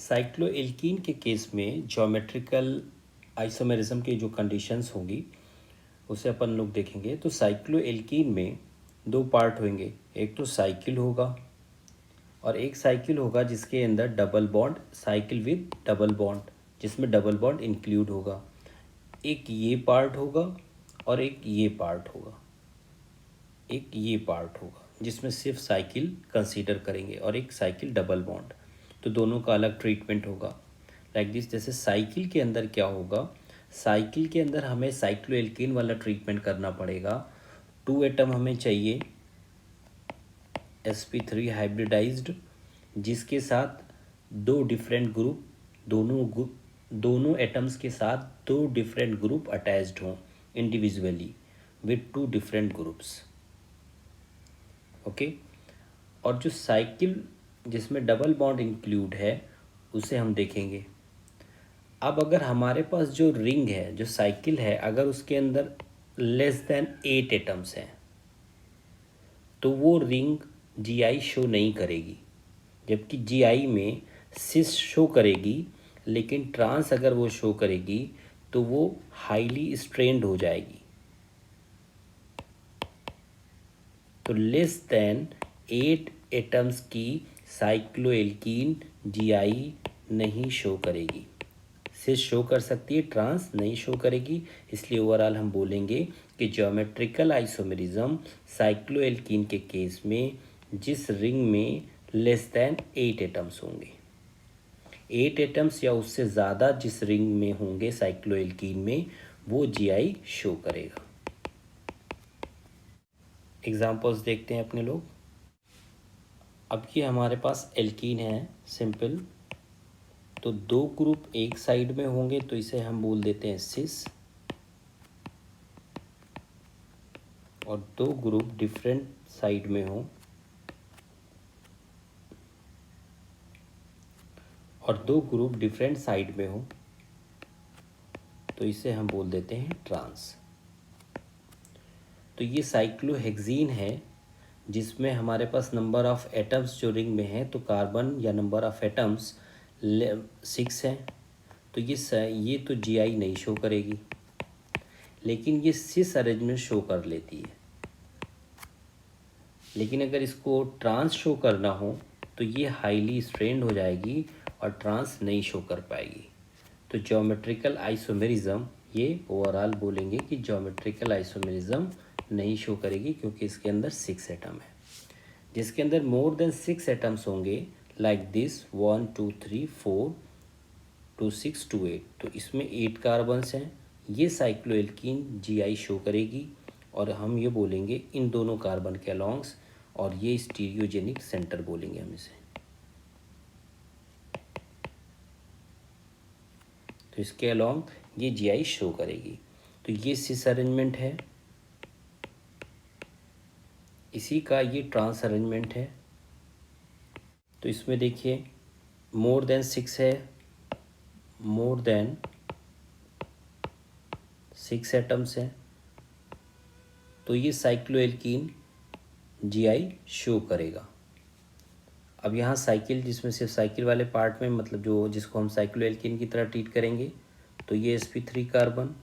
Cycloalkene के case में geometrical isomerism की जो कंडीशंस होंगी उसे अपन लोग देखेंगे। तो साइक्लोएल्कीन में दो पार्ट होंगे, एक तो साइकिल होगा और एक साइकिल होगा जिसके अंदर double bond, cycle with double bond, जिसमें डबल बॉन्ड इंक्लूड होगा। एक ये पार्ट होगा और एक ये पार्ट होगा, एक ये पार्ट होगा जिसमें सिर्फ साइकिल कंसीडर करेंगे और एक साइकिल डबल बॉन्ड। तो दोनों का अलग ट्रीटमेंट होगा लाइक दिस। जैसे साइकिल के अंदर क्या होगा, साइकिल के अंदर हमें साइक्लोएल्कीन वाला ट्रीटमेंट करना पड़ेगा। 2 एटम हमें चाहिए sp3 हाइब्रिडाइज्ड, जिसके साथ दो डिफरेंट ग्रुप, दोनों एटम्स के साथ दो डिफरेंट ग्रुप अटैच्ड हों individually with 2 different groups. Okay. और जो साइकिल जिसमें डबल बॉन्ड इंक्लूड है उसे हम देखेंगे। अब अगर हमारे पास जो रिंग है, जो साइकिल है, अगर उसके अंदर लेस देन 8 एटम्स हैं तो वो रिंग जीआई शो नहीं करेगी, जबकि जीआई में सिस शो करेगी, लेकिन ट्रांस अगर वो शो करेगी तो वो हाईली स्ट्रेन्ड हो जाएगी। तो लेस देन 8 एटम्स की साइक्लोएल्कीन जीआई नहीं शो करेगी। सिस शो कर सकती है, ट्रांस नहीं शो करेगी। इसलिए ओवरऑल हम बोलेंगे कि ज्योमेट्रिकल आइसोमेरिज्म साइक्लोएल्कीन के केस में जिस रिंग में लेस देन 8 एटम्स होंगे, 8 एटम्स या उससे ज़्यादा जिस रिंग में होंगे साइक्लोएल्कीन में, वो जीआई शो करेगा। एग्जाम्पल्स देखते हैं अपने लोग। अब ये हमारे पास एल्कीन है सिंपल, तो दो ग्रुप एक साइड में होंगे तो इसे हम बोल देते हैं सिस, और दो ग्रुप डिफरेंट साइड में हो तो इसे हम बोल देते हैं ट्रांस। तो ये साइक्लोहेक्सीन है जिसमें हमारे पास नंबर ऑफ एटम्स जो रिंग में है, तो कार्बन या नंबर ऑफ एटम्स 6 हैं। तो ये तो जीआई नहीं शो करेगी, लेकिन ये सिस अरेंजमेंट शो कर लेती है। लेकिन अगर इसको ट्रांस शो करना हो तो ये हाईली स्ट्रेन्ड हो जाएगी और ट्रांस नहीं शो कर पाएगी। तो ज्योमेट्रिकल आइसोमेरिज्म, ये ओवरऑल बोलेंगे कि ज्योमेट्रिकल आइसोमेरिज्म नहीं शो करेगी क्योंकि इसके अंदर 6 एटम है। जिसके अंदर मोर देन 6 एटम्स होंगे लाइक दिस 1 2 3 4 2 6 2 8, तो इसमें 8 कार्बन्स हैं। ये साइक्लोएल्कीन जीआई शो करेगी और हम ये बोलेंगे इन दोनों कार्बन के अलॉन्ग्स, और ये स्टीरियोजेनिक सेंटर बोलेंगे हम इसे। तो इसके अलॉन्ग ये जीआई शो करेगी। तो ये सिस अरेंजमेंट है, इसी का ये ट्रांस अरेंजमेंट है। तो इसमें देखिए मोर देन 6 है, मोर देन 6 एटम्स हैं, तो ये साइक्लोएल्कीन जीआई शो करेगा। अब यहाँ साइकिल, जिसमें सिर्फ साइकिल वाले पार्ट में, मतलब जो जिसको हम साइक्लोएल्कीन की तरह ट्रीट करेंगे, तो ये sp3 कार्बन,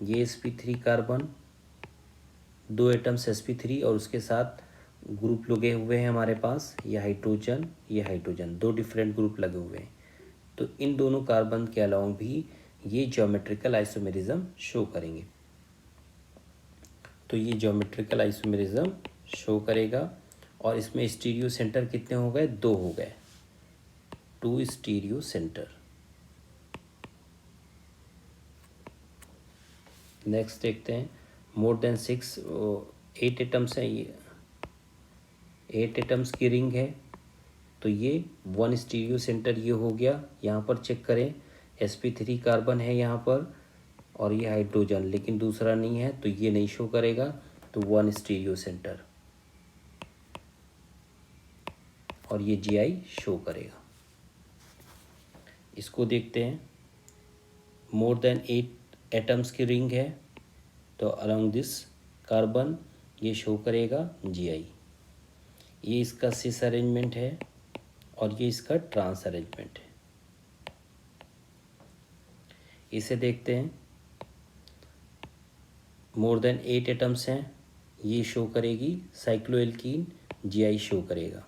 ये sp3 कार्बन, 2 एटम्स sp3 और उसके साथ ग्रुप लगे हुए हैं हमारे पास, ये हाइड्रोजन, 2 डिफरेंट ग्रुप लगे हुए हैं। तो इन दोनों कार्बन के अलॉन्ग भी ये ज्योमेट्रिकल आइसोमेरिज्म शो करेंगे। तो ये ज्योमेट्रिकल आइसोमेरिज्म शो करेगा। और इसमें स्टीरियो सेंटर कितने हो गए? 2 हो गए, 2 स्टीरियो सेंटर। नेक्स्ट देखते हैं, मोर देन 6 8 एटम्स हैं, ये 8 एटम्स की रिंग है, तो ये 1 स्टीरियो सेंटर ये हो गया। यहाँ पर चेक करें, sp3 कार्बन है यहाँ पर और ये हाइड्रोजन, लेकिन दूसरा नहीं है तो ये नहीं शो करेगा। तो 1 स्टीरियो सेंटर, और ये जीआई शो करेगा। इसको देखते हैं, मोर देन 8 एटम्स की रिंग है, तो अलोंग दिस कार्बन ये शो करेगा जीआई। ये इसका सिस अरेंजमेंट है और ये इसका ट्रांस अरेंजमेंट है। इसे देखते हैं, मोर देन 8 एटम्स हैं, ये शो करेगी साइक्लोएल्कीन, जीआई शो करेगा।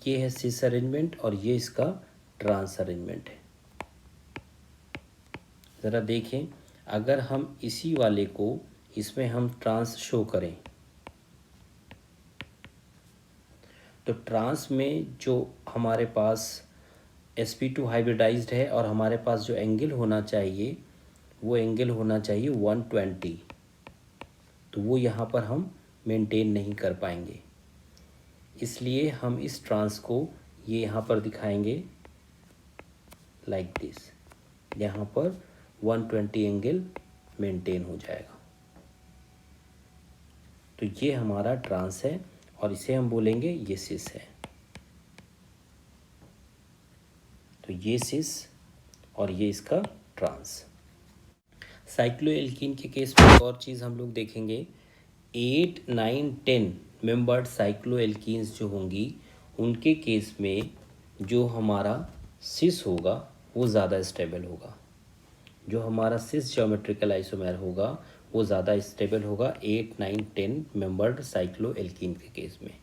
ये है सिस अरेंजमेंट और ये इसका ट्रांस अरेंजमेंट है। ज़रा देखें, अगर हम इसी वाले को इसमें हम ट्रांस शो करें तो ट्रांस में जो हमारे पास sp2 हाइब्रिडाइज्ड है और हमारे पास जो एंगल होना चाहिए वो एंगल होना चाहिए 120, तो वो यहाँ पर हम मेंटेन नहीं कर पाएंगे। इसलिए हम इस ट्रांस को ये यहाँ पर दिखाएंगे लाइक दिस, यहाँ पर 120 एंगल मेंटेन हो जाएगा। तो ये हमारा ट्रांस है और इसे हम बोलेंगे ये सिस है। तो ये सिस और ये इसका ट्रांस। साइक्लोएल्कीन के केस में एक और चीज़ हम लोग देखेंगे, 8, 9, 10 मेंबर्ड साइक्लोएल्कीन्स जो होंगी उनके केस में जो हमारा सिस होगा वो ज़्यादा स्टेबल होगा। जो हमारा सिस ज्योमेट्रिकल आइसोमेर होगा वो ज़्यादा स्टेबल होगा 8, 9, 10 मेंबर्ड साइक्लोएल्कीन के केस में।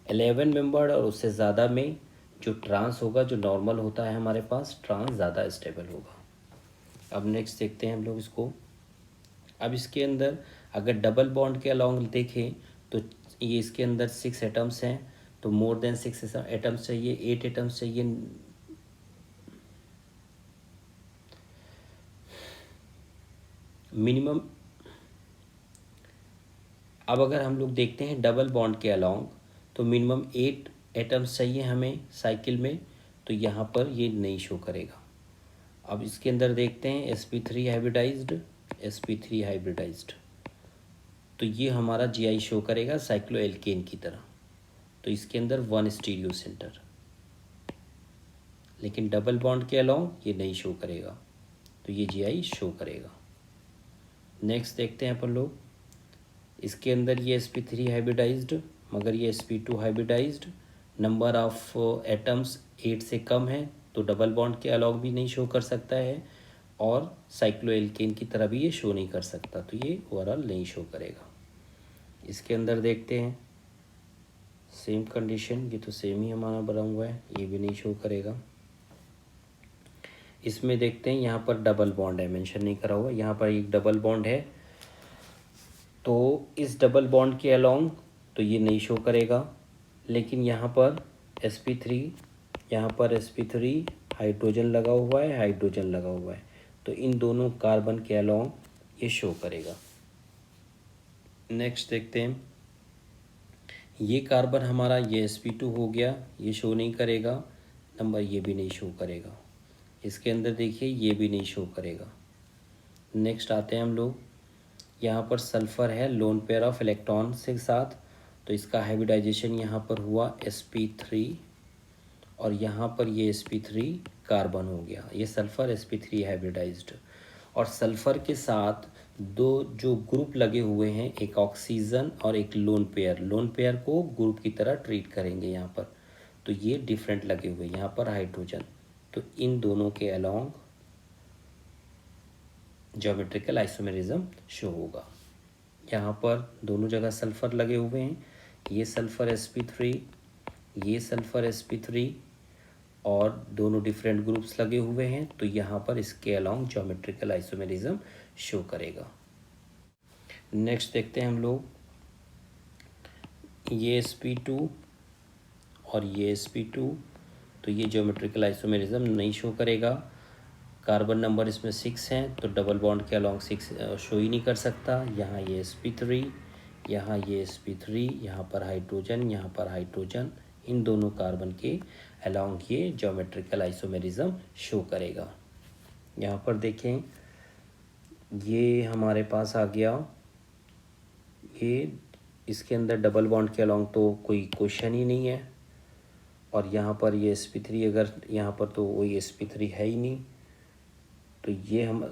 11 मेंबर्ड और उससे ज़्यादा में जो ट्रांस होगा, जो नॉर्मल होता है हमारे पास, ट्रांस ज़्यादा स्टेबल होगा। अब नेक्स्ट देखते हैं हम लोग इसको। अब इसके अंदर अगर डबल बॉन्ड के अलॉन्ग देखें तो ये इसके अंदर 6 एटम्स हैं, तो मोर देन 6 एटम्स चाहिए, 8 एटम्स चाहिए। मिनिमम अब अगर हम लोग देखते हैं डबल बॉन्ड के अलॉन्ग तो मिनिमम 8 एटम्स चाहिए हमें साइकिल में, तो यहाँ पर ये नहीं शो करेगा। अब इसके अंदर देखते हैं sp3 हाइब्रिडाइज्ड, sp3 हाइब्रिडाइज्ड, तो ये हमारा जीआई शो करेगा साइक्लोएल्केन की तरह। तो इसके अंदर 1 स्टीरियो सेंटर, लेकिन डबल बॉन्ड के अलॉन्ग ये नहीं शो करेगा, तो ये जीआई शो करेगा। नेक्स्ट देखते हैं अपन लोग, इसके अंदर ये sp3 हाइब्रिडाइज्ड मगर ये sp2 hybridised, number of atoms 8 से कम है, तो डबल बॉन्ड के अलॉन्ग भी नहीं शो कर सकता है और साइक्लोएल्केन की तरह भी ये शो नहीं कर सकता, तो ये ओवरऑल नहीं शो करेगा। इसके अंदर देखते हैं सेम कंडीशन, ये तो सेम ही हमारा बना हुआ है, ये भी नहीं शो करेगा। इसमें देखते हैं यहाँ पर डबल बॉन्ड है, मेंशन नहीं करा हुआ, यहाँ पर एक डबल बॉन्ड है, तो इस डबल बॉन्ड के अलॉन्ग तो ये नहीं शो करेगा, लेकिन यहाँ पर sp3, यहाँ पर sp3 हाइड्रोजन लगा हुआ है, हाइड्रोजन लगा हुआ है, तो इन दोनों कार्बन के अलॉन्ग ये शो करेगा। नेक्स्ट देखते हैं, ये कार्बन हमारा ये sp2 हो गया, ये शो नहीं करेगा, नंबर ये भी नहीं शो करेगा। इसके अंदर देखिए ये भी नहीं शो करेगा। नेक्स्ट आते हैं हम लोग, यहाँ पर सल्फ़र है लोन पेयर ऑफ इलेक्ट्रॉन के साथ, तो इसका हाइब्रिडाइजेशन यहाँ पर हुआ sp3 और यहाँ पर ये sp3 कार्बन हो गया, ये सल्फ़र sp3 हाइब्रिडाइज्ड। और सल्फ़र के साथ दो जो ग्रुप लगे हुए हैं, एक ऑक्सीजन और एक लोन पेयर को ग्रुप की तरह ट्रीट करेंगे यहाँ पर, तो ये डिफरेंट लगे हुए, यहाँ पर हाइड्रोजन, तो इन दोनों के अलॉन्ग ज्योमेट्रिकल आइसोमेरिज्म शो होगा। यहाँ पर दोनों जगह सल्फ़र लगे हुए हैं, ये सल्फ़र sp3, ये सल्फ़र sp3 और दोनों डिफरेंट ग्रुप्स लगे हुए हैं, तो यहाँ पर इसके अलॉन्ग ज्योमेट्रिकल आइसोमेरिज्म शो करेगा। नेक्स्ट देखते हैं हम लोग, ये sp2 और ये sp2, तो ये ज्योमेट्रिकल आइसोमेरिज्म नहीं शो करेगा। कार्बन नंबर इसमें 6 हैं, तो डबल बॉन्ड के अलॉन्ग 6 शो ही नहीं कर सकता। यहाँ ये sp3, यहाँ ये sp3, यहाँ पर हाइड्रोजन, इन दोनों कार्बन के अलॉन्ग ये ज्योमेट्रिकल आइसोमेरिज्म शो करेगा। यहाँ पर देखें, ये हमारे पास आ गया, ये इसके अंदर डबल बॉन्ड के अलॉन्ग तो कोई क्वेश्चन ही नहीं है, और यहाँ पर ये sp3, अगर यहाँ पर तो वही sp3 है ही नहीं, तो ये हम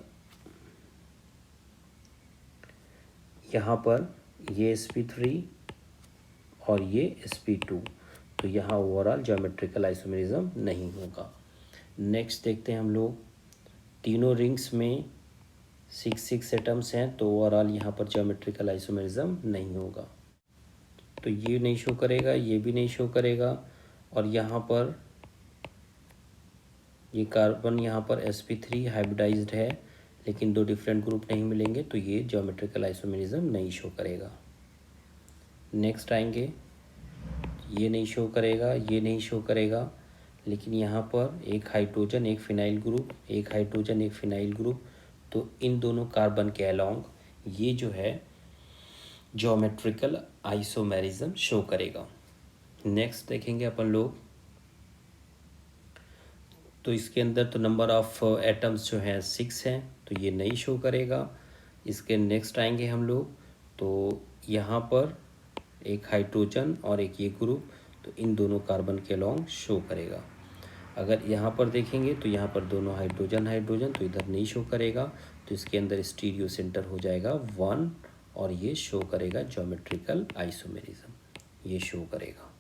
यहाँ पर ये sp3 और ये sp2, तो यहाँ ओवरऑल ज्योमेट्रिकल आइसोमेरिज्म नहीं होगा। नेक्स्ट देखते हैं हम लोग, तीनों रिंग्स में 6 एटम्स हैं तो ओवरऑल यहाँ पर ज्योमेट्रिकल आइसोमेरिज्म नहीं होगा। तो ये नहीं शो करेगा, ये भी नहीं शो करेगा, और यहाँ पर ये कार्बन यहाँ पर sp3 हाइब्रिडाइज्ड है लेकिन दो डिफरेंट ग्रुप नहीं मिलेंगे, तो ये ज्योमेट्रिकल आइसोमेरिज्म नहीं शो करेगा। नेक्स्ट आएंगे, ये नहीं शो करेगा, ये नहीं शो करेगा, लेकिन यहाँ पर एक हाइड्रोजन एक फिनाइल ग्रुप, एक हाइड्रोजन एक फिनाइल ग्रुप, तो इन दोनों कार्बन के अलोंग ये जो है ज्योमेट्रिकल आइसोमेरिज्म शो करेगा। नेक्स्ट देखेंगे अपन लोग, तो इसके अंदर तो नंबर ऑफ एटम्स जो हैं 6 हैं, तो ये नहीं शो करेगा। इसके नेक्स्ट आएंगे हम लोग, तो यहाँ पर एक हाइड्रोजन और एक ये ग्रुप, तो इन दोनों कार्बन के अलोंग शो करेगा। अगर यहाँ पर देखेंगे तो यहाँ पर दोनों हाइड्रोजन हाइड्रोजन, तो इधर नहीं शो करेगा, तो इसके अंदर स्टीरियो सेंटर हो जाएगा 1 और ये शो करेगा ज्योमेट्रिकल आइसोमेरिज्म, ये शो करेगा।